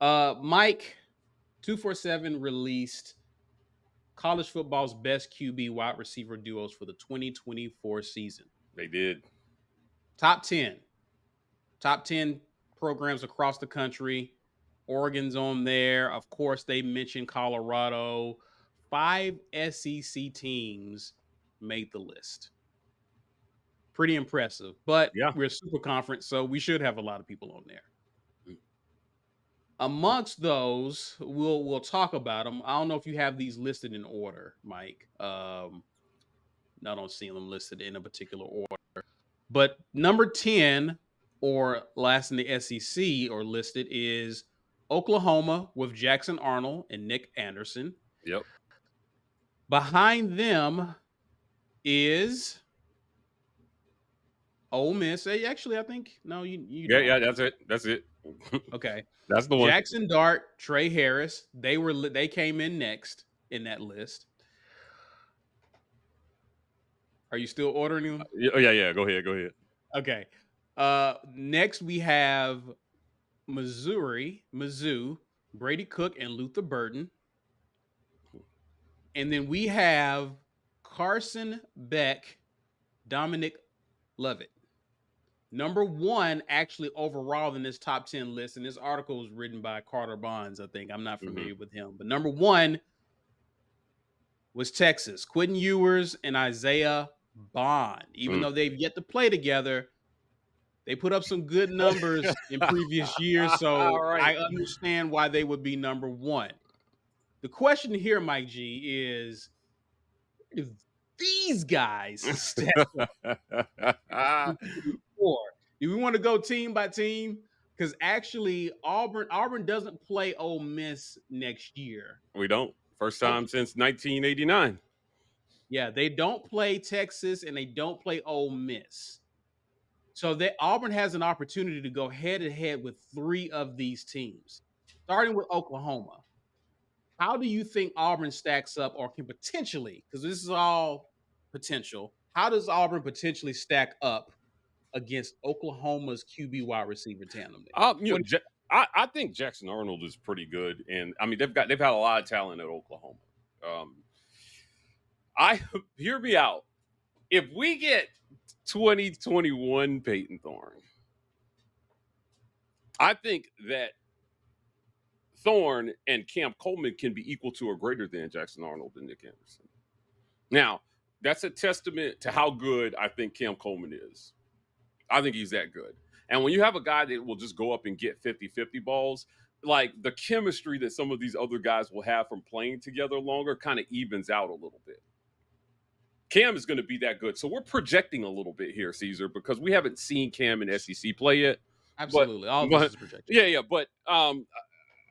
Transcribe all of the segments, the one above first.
Mike 247 released college football's best QB wide receiver duos for the 2024 season. They did. Top 10. Top 10 programs across the country. Oregon's on there. Of course, they mentioned Colorado. 5 SEC teams made the list. Pretty impressive. But Yeah. we're a super conference, so we should have a lot of people on there. Mm. Amongst those, we'll talk about them. I don't know if you have these listed in order, Mike. I don't see them listed in a particular order. But number 10, or last in the SEC or listed, is Oklahoma with Jackson Arnold and Nick Anderson. Yep. Behind them is Ole Miss. Actually, I think no, you Yeah, don't. yeah, that's it. That's it. Okay. That's the one. Jackson Dart, Trey Harris. They came in next in that list. Are you still ordering them? Oh, yeah, yeah. Go ahead. Go ahead. Okay. Next we have Mizzou, Brady Cook, and Luther Burden. And then we have Carson Beck, Dominic Lovett. Number one, actually, overall in this top 10 list, and this article was written by Carter Bonds, I think. I'm not familiar with him. But number one was Texas, Quentin Ewers and Isaiah Bond. Even though they've yet to play together, they put up some good numbers in previous years, so Right. I understand why they would be number one. The question here, Mike G, is where do these guys stack up? Do we want to go team by team? Because actually, Auburn doesn't play Ole Miss next year. We don't. First time since 1989. Yeah, they don't play Texas and they don't play Ole Miss. So Auburn has an opportunity to go head to head with 3 of these teams, starting with Oklahoma. How do you think Auburn stacks up, or can potentially, because this is all potential, how does Auburn potentially stack up against Oklahoma's QB wide receiver tandem there? I think Jackson Arnold is pretty good, and I mean they've had a lot of talent at Oklahoma. Hear me out. If we get 2021 Peyton Thorne, I think that Thorne and Cam Coleman can be equal to or greater than Jackson Arnold and Nick Anderson. Now, that's a testament to how good I think Cam Coleman is. I think he's that good. And when you have a guy that will just go up and get 50-50 balls, like the chemistry that some of these other guys will have from playing together longer kind of evens out a little bit. Cam is going to be that good. So we're projecting a little bit here, Caesar, because we haven't seen Cam in SEC play yet. Absolutely. All of this is projected. Yeah. But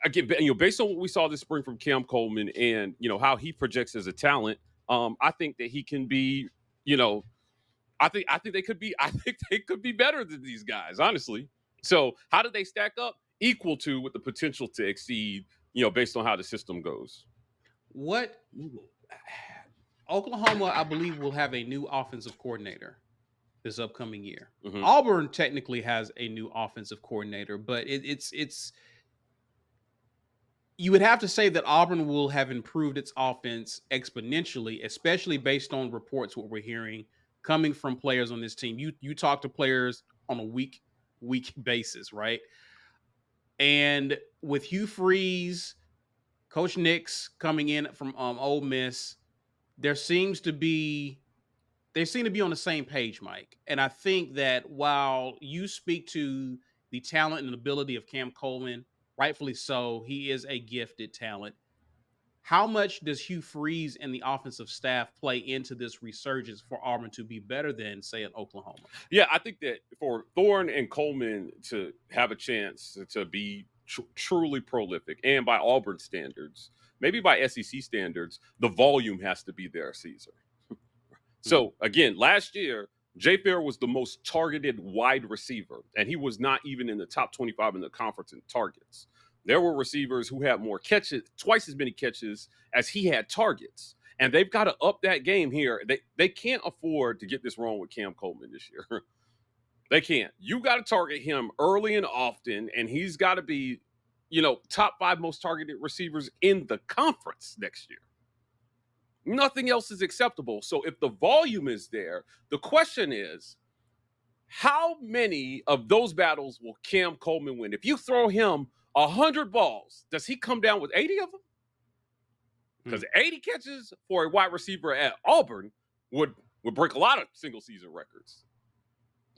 again, based on what we saw this spring from Cam Coleman and, how he projects as a talent, I think that he can be, I think they could be better than these guys, honestly. So how do they stack up? Equal to, with the potential to exceed, based on how the system goes. What Oklahoma, I believe, will have a new offensive coordinator this upcoming year. Mm-hmm. Auburn technically has a new offensive coordinator, but it's you would have to say that Auburn will have improved its offense exponentially, especially based on reports what we're hearing coming from players on this team. You talk to players on a week basis, right? And with Hugh Freeze, Coach Nix coming in from Ole Miss, they seem to be on the same page, Mike. And I think that while you speak to the talent and ability of Cam Coleman, rightfully so, he is a gifted talent. How much does Hugh Freeze and the offensive staff play into this resurgence for Auburn to be better than, say, at Oklahoma? Yeah, I think that for Thorne and Coleman to have a chance to be truly prolific, and by Auburn standards, maybe by SEC standards, the volume has to be there, Caesar. So, again, last year, Jay Fair was the most targeted wide receiver, and he was not even in the top 25 in the conference in targets. There were receivers who had more catches, twice as many catches as he had targets. And they've got to up that game here. They can't afford to get this wrong with Cam Coleman this year. They can't. You got to target him early and often, and he's got to be, top 5 most targeted receivers in the conference next year. Nothing else is acceptable. So if the volume is there, the question is, how many of those battles will Cam Coleman win? If you throw him 100 balls, does he come down with 80 of them? Because 80 catches for a wide receiver at Auburn would break a lot of single season records.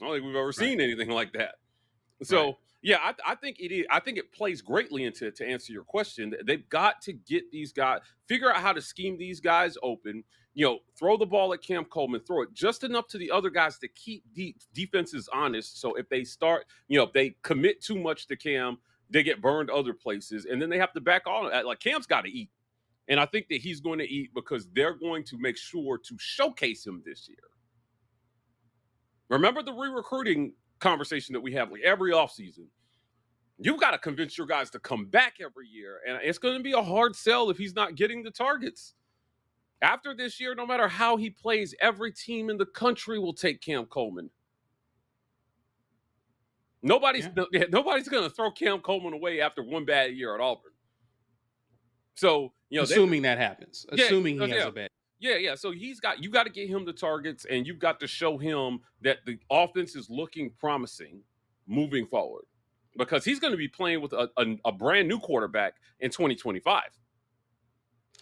I don't think we've ever seen anything like that. So yeah, I think it is. I think it plays greatly into to answer your question. They've got to get these guys, figure out how to scheme these guys open. Throw the ball at Cam Coleman, throw it just enough to the other guys to keep defenses honest. So if they start, if they commit too much to Cam, they get burned other places, and then they have to back on. Like Cam's got to eat, and I think that he's going to eat because they're going to make sure to showcase him this year. Remember the re-recruiting conversation that we have like every offseason. You've got to convince your guys to come back every year, and it's going to be a hard sell if he's not getting the targets. After this year, no matter how he plays, every team in the country will take Cam Coleman. Nobody's going to throw Cam Coleman away after one bad year at Auburn. So, assuming that happens, assuming he has a bad. Yeah. So you got to get him the targets, and you've got to show him that the offense is looking promising moving forward, because he's going to be playing with a brand new quarterback in 2025.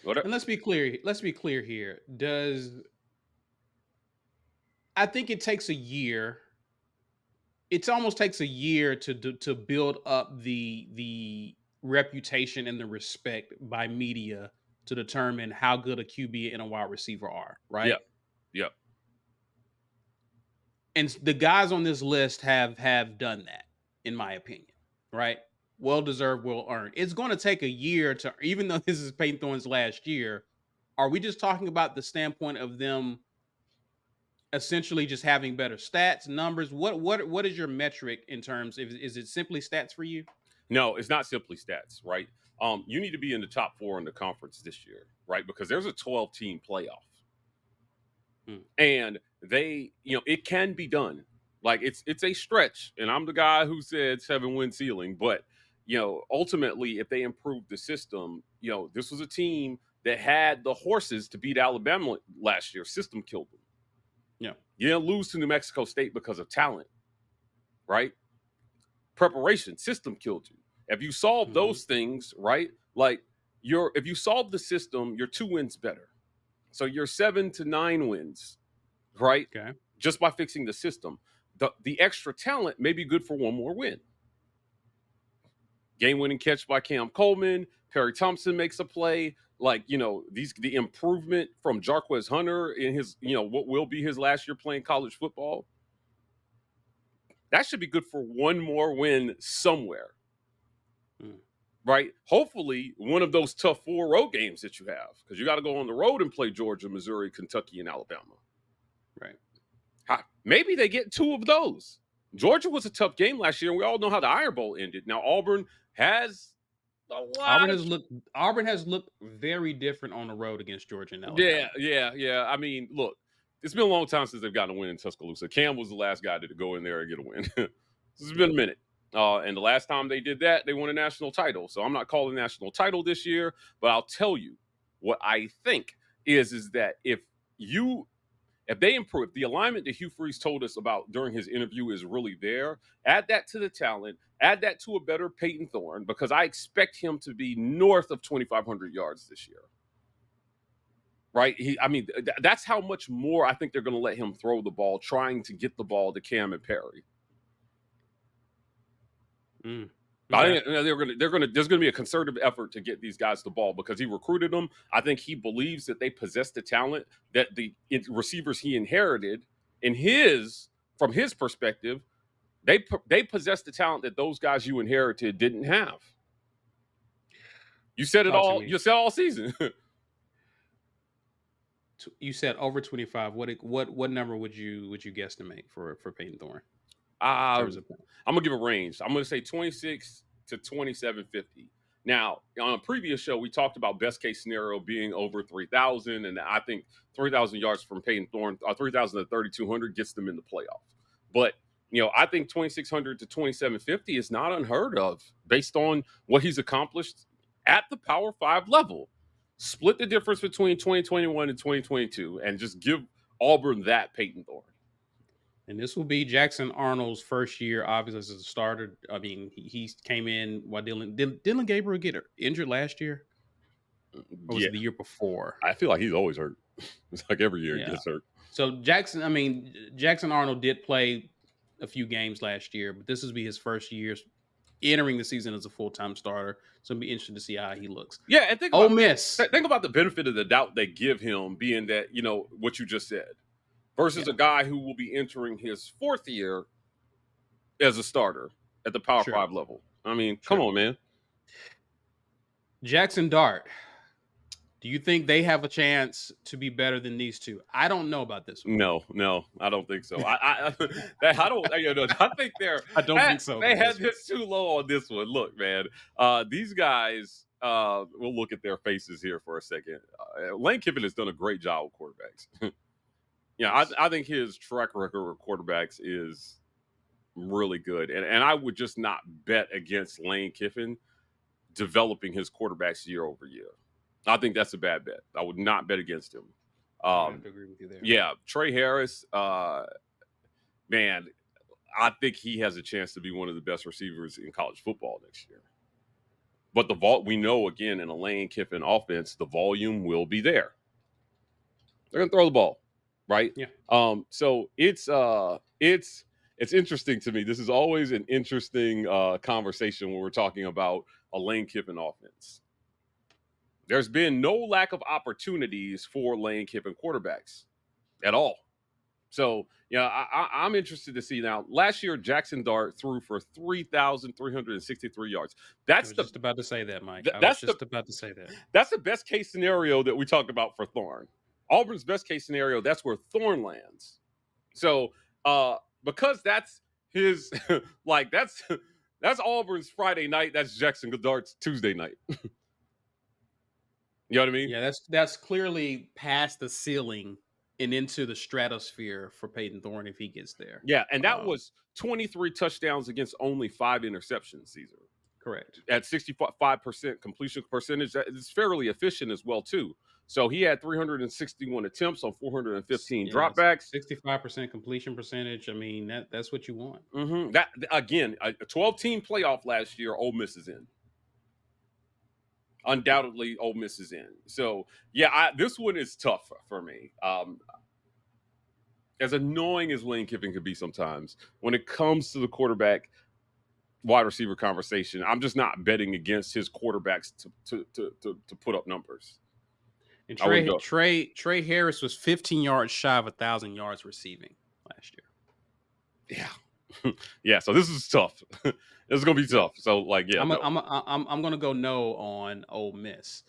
And let's be clear. Let's be clear here. I think it takes a year. It almost takes a year to build up the reputation and the respect by media to determine how good a QB and a wide receiver are, right? Yep. And the guys on this list have done that, in my opinion, right? Well deserved, well earned. It's going to take a year to, even though this is Payton Thorne's last year, are we just talking about the standpoint of them essentially just having better stats, numbers? What is your metric in terms? Is it simply stats for you? No, it's not simply stats, right? You need to be in the top 4 in the conference this year, right? Because there's a 12-team playoff. And it can be done. Like it's a stretch. And I'm the guy who said 7-win ceiling, but ultimately, if they improve the system, this was a team that had the horses to beat Alabama last year. System killed them. Yeah. You didn't lose to New Mexico State because of talent, right? Preparation, system killed you. If you solve those things, right? Like if you solve the system, you're 2 wins better. So you're 7 to 9 wins, right? Okay. Just by fixing the system. The extra talent may be good for one more win. Game-winning catch by Cam Coleman. Perry Thompson makes a play. Like, the improvement from Jarquez Hunter in his, what will be his last year playing college football. That should be good for one more win somewhere. Right? Hopefully, one of those tough 4 road games that you have, because you got to go on the road and play Georgia, Missouri, Kentucky, and Alabama. Right. Maybe they get 2 of those. Georgia was a tough game last year, and we all know how the Iron Bowl ended. Now, Auburn has a lot. Auburn has looked very different on the road against Georgia and Alabama. Yeah. I mean, look, it's been a long time since they've gotten a win in Tuscaloosa. Cam was the last guy to go in there and get a win. It's been a minute. And the last time they did that, they won a national title. So I'm not calling national title this year, but I'll tell you what I think is that if they improve, the alignment that Hugh Freeze told us about during his interview is really there. Add that to the talent. Add that to a better Payton Thorne, because I expect him to be north of 2,500 yards this year. Right? That's how much more I think they're going to let him throw the ball, trying to get the ball to Cam and Perry. Okay. I think there's going to be a concerted effort to get these guys the ball, because he recruited them. I think he believes that they possess the talent that the receivers he inherited from his perspective, they possess the talent that those guys you inherited didn't have. You said it all. You said all season. You said over 25. What number would you guesstimate for Payton Thorne? I'm gonna give a range. I'm gonna say 26 to 2750. Now, on a previous show, we talked about best case scenario being over 3,000, and I think 3,000 yards from Payton Thorne, 3,000 to 3,200 gets them in the playoff. But I think 2,600 to 2,750 is not unheard of based on what he's accomplished at the Power 5 level. Split the difference between 2021 and 2022 and just give Auburn that Peyton Thorne. And this will be Jackson Arnold's first year, obviously, as a starter. I mean, he came in while Dylan Gabriel get injured last year, or was Yeah, it the year before? I feel like he's always hurt. It's like every year he Yeah. gets hurt. So Jackson Arnold did play a few games last year, but this will be his first year entering the season as a full-time starter. So it'll be interesting to see how he looks. Yeah, and think Ole Miss. about the benefit of the doubt they give him, being that what you just said, versus a guy who will be entering his fourth year as a starter at the Power 5 level. I mean, come on, man. Jackson Dart. Do you think they have a chance to be better than these two? I don't know about this one. No, I don't think so. I don't. I think they're. I don't think so. They had this too low on this one. Look, man, these guys. We'll look at their faces here for a second. Lane Kiffin has done a great job with quarterbacks. I think his track record with quarterbacks is really good, and I would just not bet against Lane Kiffin developing his quarterbacks year over year. I think that's a bad bet. I would not bet against him. I have to agree with you there. Yeah, Trey Harris, man, I think he has a chance to be one of the best receivers in college football next year. But we know, again, in a Lane Kiffin offense, the volume will be there. They're going to throw the ball, right? Yeah. So it's interesting to me. This is always an interesting conversation when we're talking about a Lane Kiffin offense. There's been no lack of opportunities for Lane Kiffin quarterbacks at all. So, I'm interested to see now. Last year, Jackson Dart threw for 3,363 yards. That's just about to say that, Mike. About to say that. That's the best case scenario that we talked about for Thorne. Auburn's best case scenario, that's where Thorne lands. So, because that's his, that's Auburn's Friday night. That's Jackson Dart's Tuesday night. You know what I mean? Yeah, that's clearly past the ceiling and into the stratosphere for Peyton Thorne if he gets there. Yeah, and that was 23 touchdowns against only 5 interceptions, Caesar. Correct. At 65% completion percentage, that is fairly efficient as well, too. So he had 361 attempts on 415 dropbacks. 65% completion percentage. I mean, that's what you want. Mm-hmm. That, again, a 12-team playoff last year, Ole Miss is in. Undoubtedly, Ole Miss is in. So, yeah, this one is tough for me. As annoying as Lane Kiffin could be sometimes, when it comes to the quarterback wide receiver conversation, I'm just not betting against his quarterbacks to put up numbers. And Trey Harris was 15 yards shy of 1,000 yards receiving last year. Yeah. Yeah, so this is tough. This is gonna be tough. So, I'm gonna go no on Ole Miss.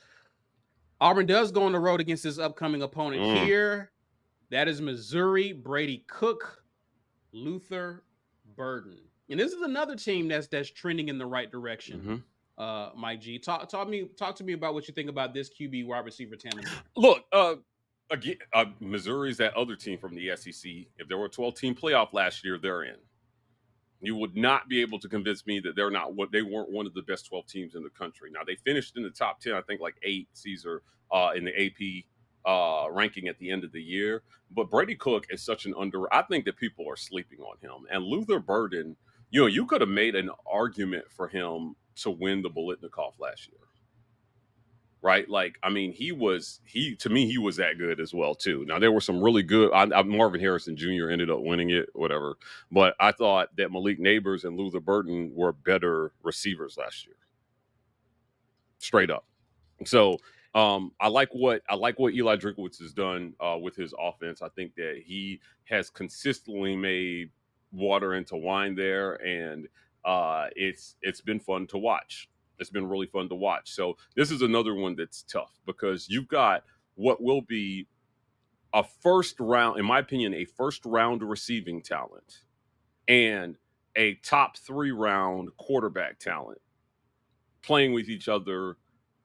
Auburn does go on the road against this upcoming opponent here. That is Missouri. Brady Cook, Luther Burden, and this is another team that's trending in the right direction. Mike G, talk to me about what you think about this QB wide receiver tandem. Look, again, Missouri's that other team from the SEC. If there were a 12-team playoff last year, they're in. You would not be able to convince me that they weren't one of the best 12 teams in the country. Now, they finished in the top 10, I think like 8, Caesar, in the AP ranking at the end of the year. But Brady Cook is such I think that people are sleeping on him. And Luther Burden, you could have made an argument for him to win the Biletnikoff last year. Right? Like, I mean, he was that good as well, too. Now, there were some really good, Marvin Harrison Jr. ended up winning it, whatever. But I thought that Malik Neighbors and Luther Burden were better receivers last year. Straight up. So, I like what Eli Drinkwitz has done with his offense. I think that he has consistently made water into wine there, and it's been fun to watch. It's been really fun to watch. So this is another one that's tough because you've got what will be a first round, in my opinion, a first round receiving talent and a top 3 round quarterback talent playing with each other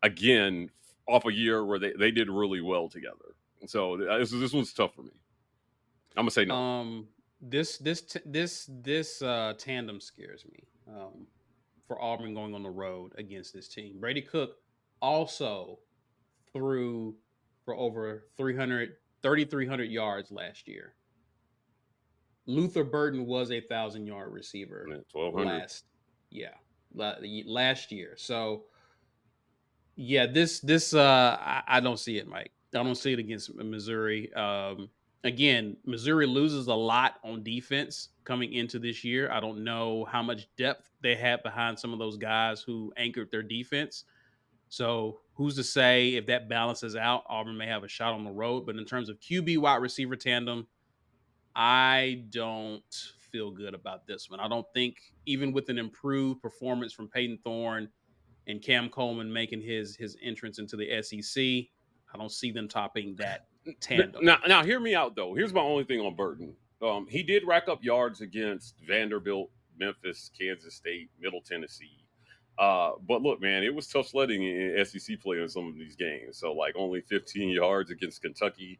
again off a year where they did really well together. And so this one's tough for me. I'm gonna say no. This tandem scares me. For Auburn going on the road against this team. Brady Cook also threw for over 3,300 yards last year. Luther Burden was a 1,000-yard receiver 1,200. last year. So yeah, I don't see it, Mike. I don't see it against Missouri. Again, Missouri loses a lot on defense coming into this year. I don't know how much depth they had behind some of those guys who anchored their defense. So who's to say if that balances out, Auburn may have a shot on the road. But in terms of QB wide receiver tandem, I don't feel good about this one. I don't think even with an improved performance from Peyton Thorne and Cam Coleman making his entrance into the SEC, I don't see them topping that tandem. Now, hear me out though. Here's my only thing on Burton. He did rack up yards against Vanderbilt, Memphis, Kansas State, Middle Tennessee. But look, man, it was tough sledding in SEC play in some of these games. So, like, only 15 yards against Kentucky.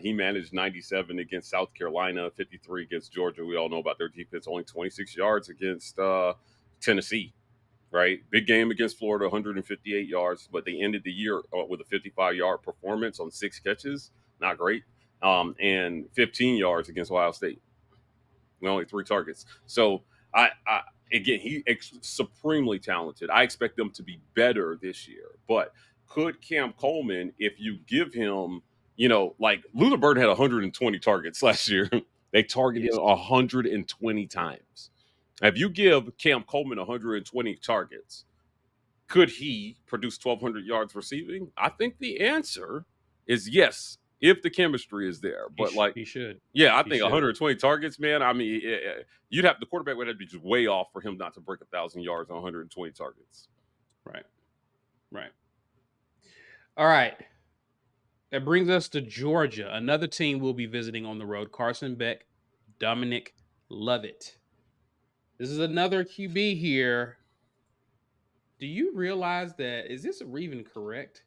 He managed 97 against South Carolina, 53 against Georgia. We all know about their defense. Only 26 yards against Tennessee. Right, big game against Florida, 158 yards, but they ended the year with a 55-yard performance on 6 catches. Not great. And 15 yards against Ohio State. Only 3 targets. So again, supremely talented. I expect them to be better this year. But could Cam Coleman, if you give him, like Luther Burden had 120 targets last year. They targeted him 120 times. If you give Cam Coleman 120 targets, could he produce 1,200 yards receiving? I think the answer is yes, if the chemistry is there. But he should. Yeah, I He think should. 120 targets, man. I mean, the quarterback would have to be just way off for him not to break 1,000 yards on 120 targets. Right. All right. That brings us to Georgia. Another team we'll be visiting on the road. Carson Beck, Dominic Lovett. This is another QB here. Do you realize that? Is this even correct?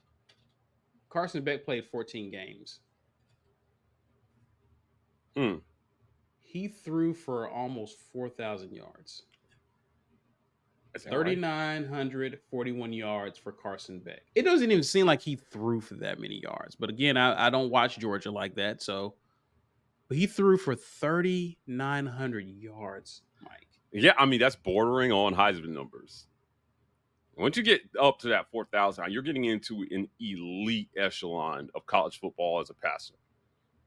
Carson Beck played 14 games. He threw for almost 4,000 yards. 3,941 yards for Carson Beck. It doesn't even seem like he threw for that many yards. But again, I don't watch Georgia like that. But he threw for 3,900 yards, Mike. Yeah, I mean, that's bordering on Heisman numbers. Once you get up to that 4,000, you're getting into an elite echelon of college football as a passer.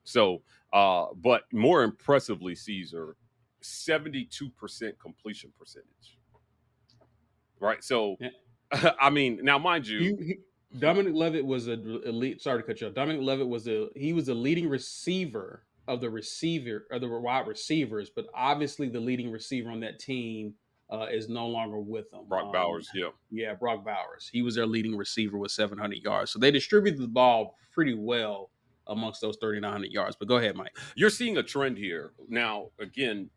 So, but more impressively, Caesar, 72% completion percentage. Right. So, yeah. I mean, now mind you, Dominic Lovett was an elite. Sorry to cut you off. Dominic Lovett was a leading receiver of the wide receivers, but obviously the leading receiver on that team is no longer with them. Brock Bowers, yeah, Brock Bowers. He was their leading receiver with 700 yards. So they distributed the ball pretty well amongst those 3,900 yards. But go ahead, Mike. You're seeing a trend here now. Again,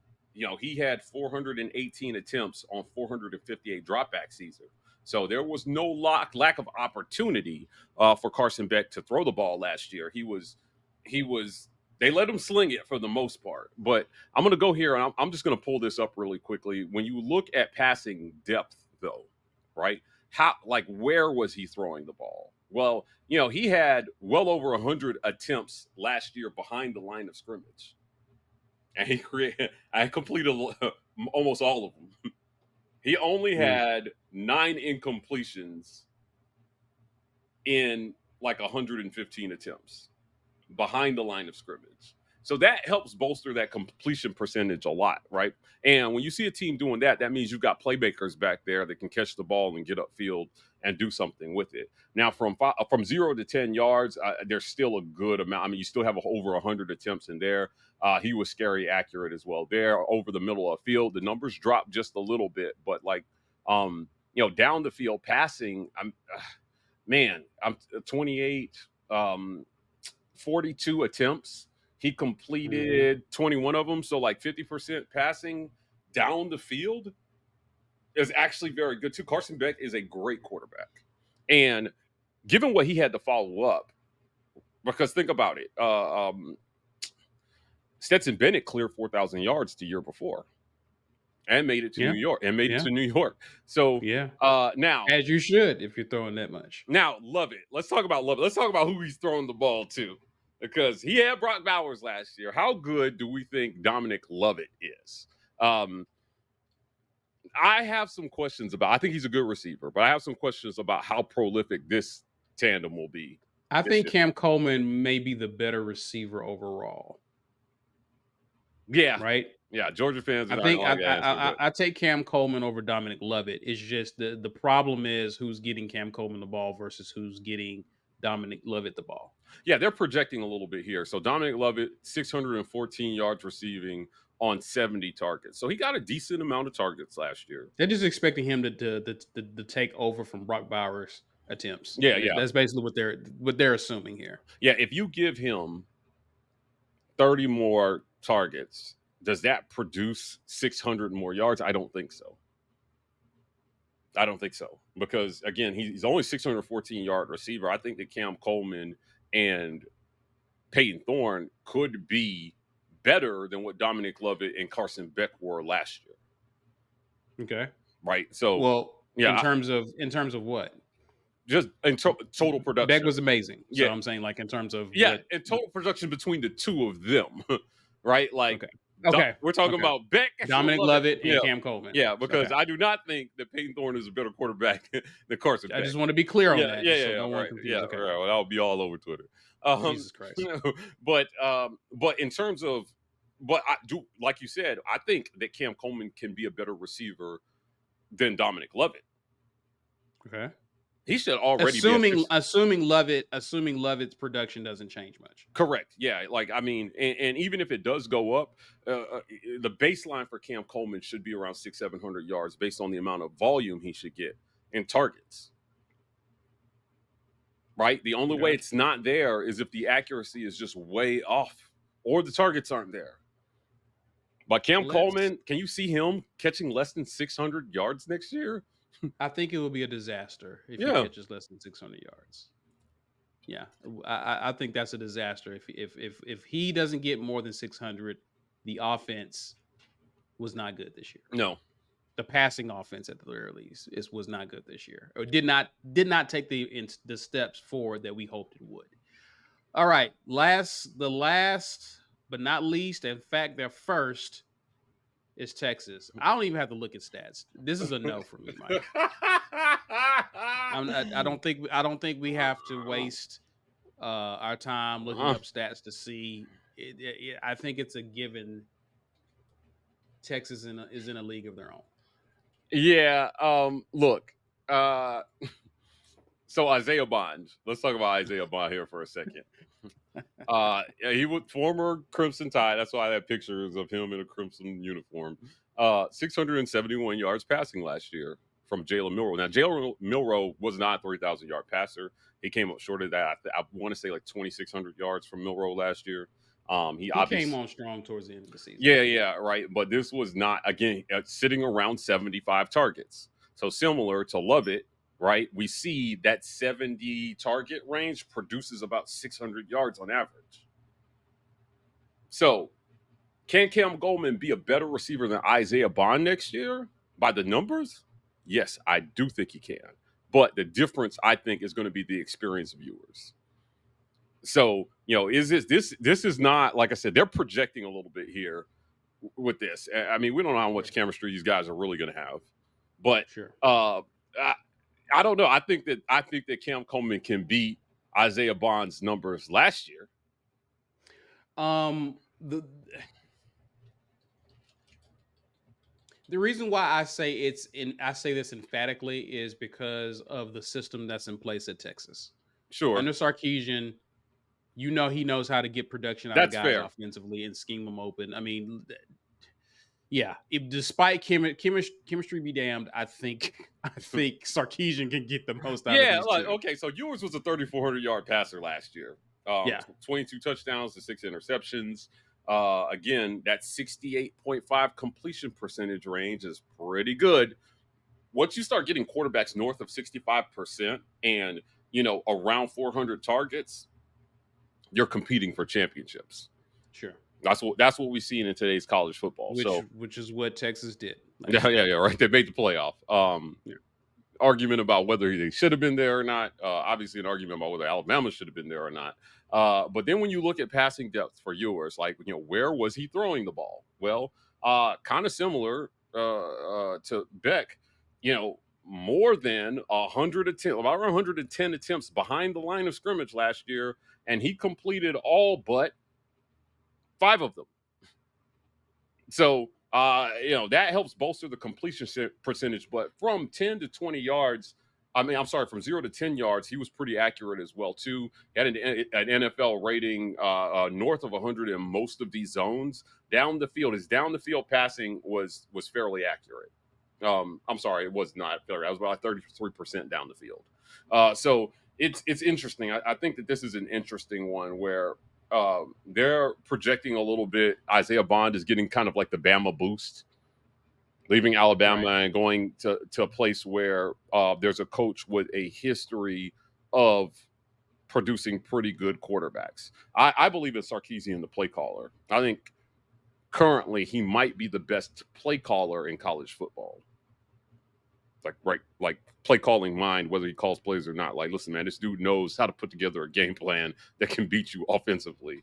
he had 418 attempts on 458 dropback Caesar. So there was no lack of opportunity for Carson Beck to throw the ball last year. They let him sling it for the most part. But I'm going to go here, and I'm just going to pull this up really quickly. When you look at passing depth, though, right? Where was he throwing the ball? Well, he had well over 100 attempts last year behind the line of scrimmage. And I completed almost all of them. He only had 9 incompletions in 115 attempts behind the line of scrimmage. So that helps bolster that completion percentage a lot, right? And when you see a team doing that, that means you've got playmakers back there that can catch the ball and get upfield and do something with it. Now, from 0 to 10 yards, there's still a good amount. I mean, you still have over 100 attempts in there. He was scary accurate as well. There, over the middle of the field, the numbers dropped just a little bit, but down the field passing, I'm 28, 42 attempts. He completed 21 of them. So 50% passing down the field is actually very good too. Carson Beck is a great quarterback. And given what he had to follow up, because think about it, Stetson Bennett cleared 4,000 yards the year before and made it to Yeah. New York Yeah. So Yeah. now, As you should if you're throwing that much. Love it. Let's talk about Love it. Let's talk about who he's throwing the ball to, because he had Brock Bowers last year. How good do we think Dominic Lovett is? I have some questions about. I think he's a good receiver, but I have some questions about how prolific this tandem will be. I this think year. Cam Coleman may be the better receiver overall. Yeah, Right? yeah. Georgia fans are I not think gonna like the answer, but I take Cam Coleman over Dominic Lovett. It's just the problem is who's getting Cam Coleman the ball versus who's getting Dominic Lovett the ball. yeah, they're projecting a little bit here. So Dominic Lovett, 614 yards receiving on 70 targets. So he got a decent amount of targets last year. They're just expecting him to take over from Brock Bowers' attempts. Yeah, yeah. That's basically what they're assuming here. Yeah, if you give him 30 more targets, does that produce 600 more yards? I don't think so. Because again, he's only 614-yard receiver. I think that Cam Coleman and Peyton Thorne could be better than what Dominic Lovett and Carson Beck were last year. Okay. Right. So, well, yeah, in terms of what? Just in total production. Beck was amazing. So Yeah. I'm saying, like, in terms of in total production between the two of them, right? Like, okay. We're talking about Beck, Dominic Lovett, and Cam Coleman. Yeah, because I do not think that Peyton Thorne is a better quarterback than Carson Beck. I just want to be clear on that. Yeah, no one right. confused. Yeah, Okay. right. Well, I'll be all over Twitter. Jesus Christ. But in terms of, but I do, like you said, I think that Cam Coleman can be a better receiver than Dominic Lovett. Okay. He should already assuming Lovett's production doesn't change much. Correct. Yeah. Like, I mean, and even if it does go up, the baseline for Cam Coleman should be around 600-700 yards based on the amount of volume he should get in targets. Right. The only way it's not there is if the accuracy is just way off or the targets aren't there. But Cam Coleman, can you see him catching less than 600 yards next year? I think it would be a disaster if he catches less than 600 yards. Yeah, I think that's a disaster. If he doesn't get more than 600, the offense was not good this year. No, the passing offense at the very least was not good this year, or did not take the steps forward that we hoped it would. All right, the last but not least, in fact, their first is Texas. I don't even have to look at stats. This is a no for me, Mike. I don't think we have to waste our time looking up stats to see. I think it's a given. Texas is in a league of their own. Yeah. Look. So Isaiah Bond. Let's talk about Isaiah Bond here for a second. He was former Crimson Tide. That's why I have pictures of him in a Crimson uniform. 671 yards passing last year from Jalen Milroe. Now, Jalen Milroe was not a 3,000-yard passer. He came up short of that. I want to say like 2,600 yards from Milroe last year. He came on strong towards the end of the season. Yeah, right. But this was not, again, sitting around 75 targets. So similar to Lovett, right? We see that 70 target range produces about 600 yards on average. So can Cam Coleman be a better receiver than Isaiah Bond next year by the numbers? Yes, I do think he can. But the difference, I think, is going to be the experienced viewers. So, is this is not, like I said, they're projecting a little bit here with this. I mean, we don't know how much chemistry these guys are really going to have. But sure. I don't know. I think that Cam Coleman can beat Isaiah Bond's numbers last year. The reason why I say I say this emphatically is because of the system that's in place at Texas. Sure. Under Sarkisian, he knows how to get production out of guys offensively and scheme them open. I mean, yeah. Despite chemistry be damned, I think Sarkisian can get the most out of these two. Okay. So Ewers was a 3,400-yard passer last year. 22 touchdowns to 6 interceptions. Again, that 68.5 completion percentage range is pretty good. Once you start getting quarterbacks north of 65% and, around 400 targets, you're competing for championships. Sure. That's what we've seen in today's college football. Which is what Texas did. Yeah, right. They made the playoff. Yeah. Argument about whether they should have been there or not. Obviously, an argument about whether Alabama should have been there or not. But then when you look at passing depth for Ewers, like, where was he throwing the ball? Well, kind of similar to Beck. More than 100 attempts, about 110 attempts behind the line of scrimmage last year, and he completed all but 5 of them. So, that helps bolster the completion percentage. But from 10 to 20 yards, from 0 to 10 yards, he was pretty accurate as well, too. He had an NFL rating north of 100 in most of these zones. Down the field, his down the field passing was fairly accurate. It was not fair. I was about 33% down the field. So it's interesting. I think that this is an interesting one where they're projecting a little bit. Isaiah Bond is getting kind of like the Bama boost, leaving Alabama and going to a place where there's a coach with a history of producing pretty good quarterbacks. I believe it's Sarkisian, the play caller. I think currently he might be the best play caller in college football. Like play calling mind, whether he calls plays or not. Like, listen, man, this dude knows how to put together a game plan that can beat you offensively.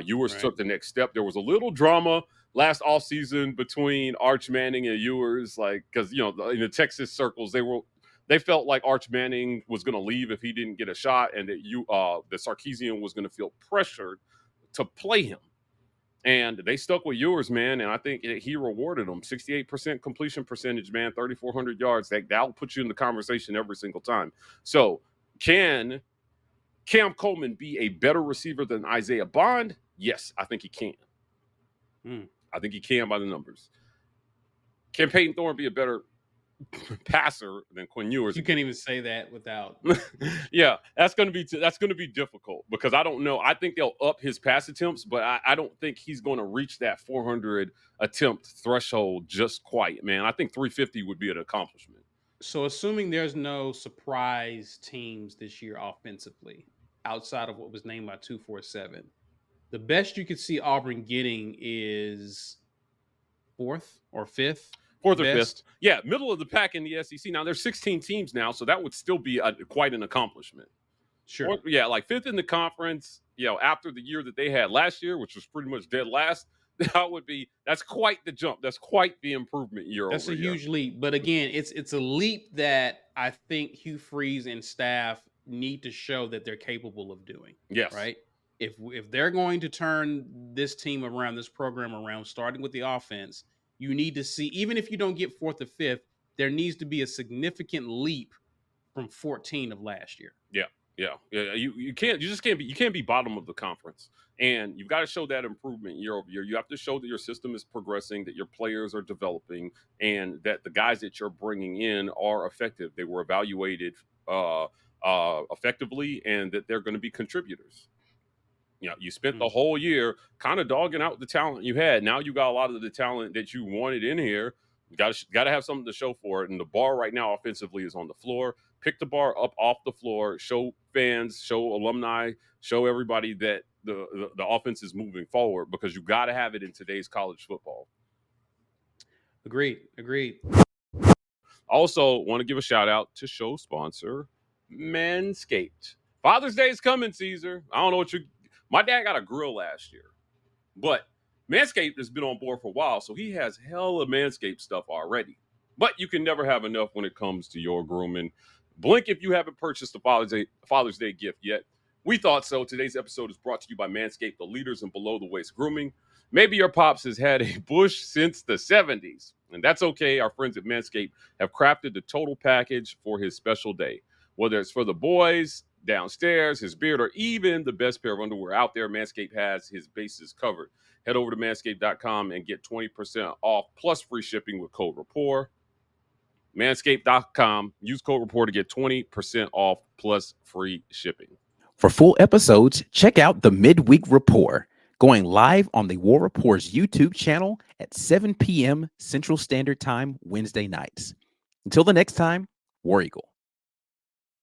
Ewers took the next step. There was a little drama last offseason between Arch Manning and Ewers, because in the Texas circles they felt like Arch Manning was going to leave if he didn't get a shot, and that Sarkisian was going to feel pressured to play him. And they stuck with Ewers, man, and I think he rewarded them. 68% completion percentage, man, 3,400 yards. That'll put you in the conversation every single time. So, can Cam Coleman be a better receiver than Isaiah Bond? Yes, I think he can. I think he can by the numbers. Can Peyton Thorne be a better passer than Quinn Ewers? You can't even say that without. Yeah, that's going to be difficult, because I don't know. I think they'll up his pass attempts, but I don't think he's going to reach that 400 attempt threshold just quite, man. I think 350 would be an accomplishment. So, assuming there's no surprise teams this year offensively outside of what was named by 247, the best you could see Auburn getting is 4th or 5th. 4th or 5th. Yeah, middle of the pack in the SEC. Now, there's 16 teams now, so that would still be quite an accomplishment. Sure. Like 5th in the conference, after the year that they had last year, which was pretty much dead last, that's quite the jump. That's quite the improvement year over year. That's a huge leap. But again, it's a leap that I think Hugh Freeze and staff need to show that they're capable of doing. Yes. Right? If they're going to turn this team around, this program around, starting with the offense, you need to see, even if you don't get 4th or 5th, there needs to be a significant leap from 14 of last year. Yeah. You can't be bottom of the conference, and you've got to show that improvement year over year. You have to show that your system is progressing, that your players are developing, and that the guys that you're bringing in are effective. They were evaluated effectively, and that they're going to be contributors. You spent the whole year kind of dogging out the talent you had. Now you got a lot of the talent that you wanted in here. You got to have something to show for it. And the bar right now offensively is on the floor. Pick the bar up off the floor. Show fans, show alumni, show everybody that the offense is moving forward, because you got to have it in today's college football. Agreed. Also, want to give a shout out to show sponsor MANSCAPED. Father's Day is coming, Caesar. I don't know what my dad got a grill last year, but MANSCAPED has been on board for a while, so he has hella MANSCAPED stuff already. But you can never have enough when it comes to your grooming. Blink if you haven't purchased a Father's Day gift yet. We thought so. Today's episode is brought to you by MANSCAPED, the leaders in below-the-waist grooming. Maybe your pops has had a bush since the 70s, and that's okay. Our friends at MANSCAPED have crafted the total package for his special day. Whether it's for the boys, downstairs, his beard, or even the best pair of underwear out there, MANSCAPED has his bases covered. Head over to manscaped.com and get 20% off plus free shipping with code RAPPORT. Manscaped.com. Use code RAPPORT to get 20% off plus free shipping. For full episodes, check out the Midweek Report, going live on the War Report's YouTube channel at 7 p.m. Central Standard Time Wednesday nights. Until the next time, War Eagle.